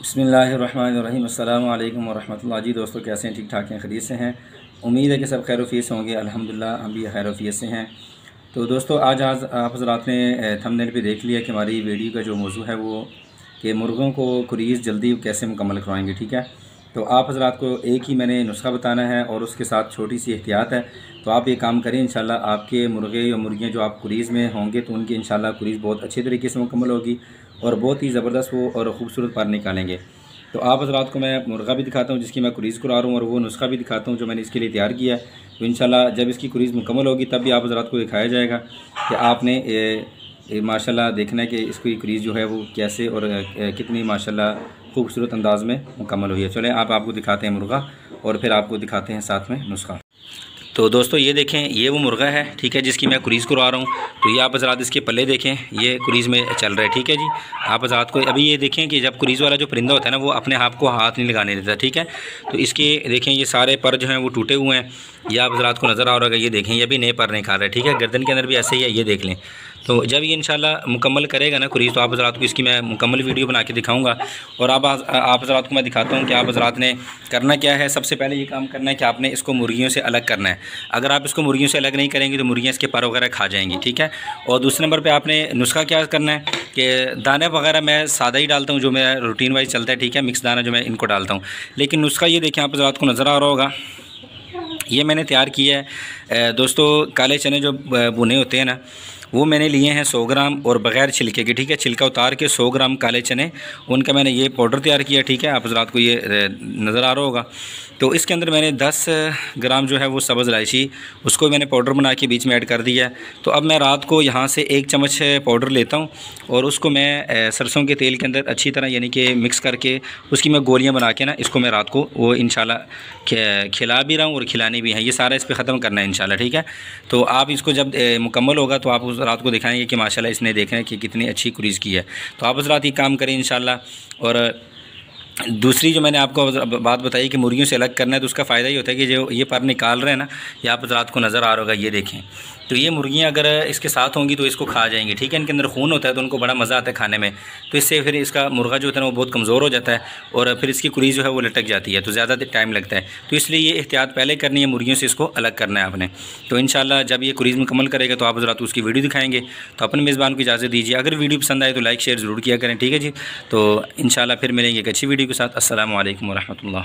बिस्मिल्लाहिर्रहमानिर्रहीम। अस्सलामु अलैकुम वरहमतुल्लाह। जी दोस्तों, कैसे हैं? ठीक ठाक हैं, खैरियत से हैं? उम्मीद है कि सब खैर से होंगे। अल्हम्दुलिल्लाह हम भी खैर से हैं। तो दोस्तों, आज आप हज़रात ने थंबनेल पे देख लिया कि हमारी वीडियो का जो मौजू है वो कि मुर्गों को क्रेज़ जल्दी कैसे मुकम्मल करवाएंगे। ठीक है, तो आप हज़रात को एक ही मैंने नुस्खा बताना है और उसके साथ छोटी सी एहतियात है। तो आप ये काम करें, इंशाल्लाह आपके मुर्गे या मुर्गियाँ जो आप क्रेज़ में होंगे तो उनकी इंशाल्लाह क्रेज़ बहुत अच्छे तरीके से मुकम्मल होगी और बहुत ही ज़बरदस्त वो और ख़ूबसूरत पर निकालेंगे। तो आप हज़रात को मैं मुर्गा भी दिखाता हूँ जिसकी मैं क्रेज़ करा रहा हूँ और वो नुस्खा भी दिखाता हूँ जो मैंने इसके लिए तैयार किया है। तो इंशाल्लाह जब इसकी क्रेज़ मुकम्मल होगी तब भी आप हज़रात को दिखाया जाएगा कि आपने माशाल्लाह देखना है कि इसकी क्रेज़ जो है वो कैसे और कितनी माशाल्लाह खूबसूरत अंदाज़ में मुकम्मल हुई है। चलें आपको दिखाते हैं मुर्गा और फिर आपको दिखाते हैं साथ में नुस्खा। तो दोस्तों ये देखें, ये वो मुर्गा है, ठीक है, जिसकी मैं क्रेज़ करवा रहा हूँ। तो ये आप हज़रात इसके पल्ले देखें, ये क्रेज़ में चल रहा है। ठीक है जी, आप हज़रात को अभी ये देखें कि जब क्रेज़ वाला जो परिंदा होता है ना वो अपने आप को हाथ नहीं लगाने देता। ठीक है, तो इसके देखें ये सारे पर जो हैं वो टूटे हुए हैं। ये आप हज़रात को नज़र आ रहा होगा, ये देखें ये भी नए पर निकाल रहा है। ठीक है, गर्दन के अंदर भी ऐसे ही है, ये देख लें। तो जब ये इंशाल्लाह मुकम्मल करेगा ना क्रेज़ तो आप हज़रात को इसकी मैं मुकम्मल वीडियो बना के दिखाऊंगा। और आप हज़रात को मैं दिखाता हूँ कि आप हज़रात ने करना क्या है। सबसे पहले ये काम करना है कि आपने इसको मुर्गियों से अलग करना है। अगर आप इसको मुर्गियों से अलग नहीं करेंगे तो मुर्गियाँ इसके पर वगैरह खा जाएंगी। ठीक है, और दूसरे नंबर पर आपने नुस्खा क्या करना है कि दाने वगैरह मैं सादा ही डालता हूँ, जो मेरा रूटीन वाइज चलता है। ठीक है, मिक्स दाना जो मैं इनको डालता हूँ, लेकिन नुस्खा ये देखें, आप हज़रात को नज़र आ रहा होगा, ये मैंने तैयार किया है। दोस्तों, काले चने जो भुने होते हैं ना वो मैंने लिए हैं 100 ग्राम और बग़ैर छिलके के। ठीक है, छिलका उतार के 100 ग्राम काले चने, उनका मैंने ये पाउडर तैयार किया। ठीक है, आप हज़रात को ये नज़र आ रहा होगा। तो इसके अंदर मैंने 10 ग्राम जो है वो सब्ज़ इलायची, उसको मैंने पाउडर बना के बीच में ऐड कर दिया है। तो अब मैं रात को यहाँ से 1 चम्मच पाउडर लेता हूँ और उसको मैं सरसों के तेल के अंदर अच्छी तरह यानी कि मिक्स करके उसकी मैं गोलियाँ बना के ना इसको मैं रात को वो इंशाल्लाह खिला भी रहा हूँ और खिलानी भी है। ये सारा इस पर ख़त्म करना है इंशाल्लाह। ठीक है, तो आप इसको जब मुकम्मल होगा तो आप उस रात को दिखाएंगे कि माशाल्लाह इसने देखा है कि कितनी अच्छी क्रेज़ की है। तो आप हज़रात ये काम करें इंशाल्लाह। और दूसरी जो मैंने आपको बात बताई कि मुर्गियों से अलग करना है, तो उसका फ़ायदा ये होता है कि जो ये पर निकाल रहे हैं ना, ये आप हज़रात को नज़र आ रहा होगा, ये देखें। तो ये मुर्गियाँ अगर इसके साथ होंगी तो इसको खा जाएंगी। ठीक है, इनके अंदर खून होता है तो उनको बड़ा मज़ा आता है खाने में। तो इससे फिर इसका मुर्गा जो होता है ना वो बहुत कमज़ोर हो जाता है और फिर इसकी क्रेज़ जो है वो लटक जाती है, तो ज़्यादा टाइम लगता है। तो इसलिए ये एहतियात पहले करनी है, मुर्गियों से इसको अलग करना है आपने। तो इंशाल्लाह जब ये क्रेज़ मुकम्मल करेगा तो आप हज़रात उसकी वीडियो दिखाएंगे। तो अपने मेज़बान को इजाज़त दीजिए। अगर वीडियो पसंद आए तो लाइक शेयर ज़रूर किया करें। ठीक है जी, तो इंशाल्लाह फिर मिलेंगे एक अच्छी वीडियो के साथ। अस्सलामु अलैकुम वरहमतुल्लाह।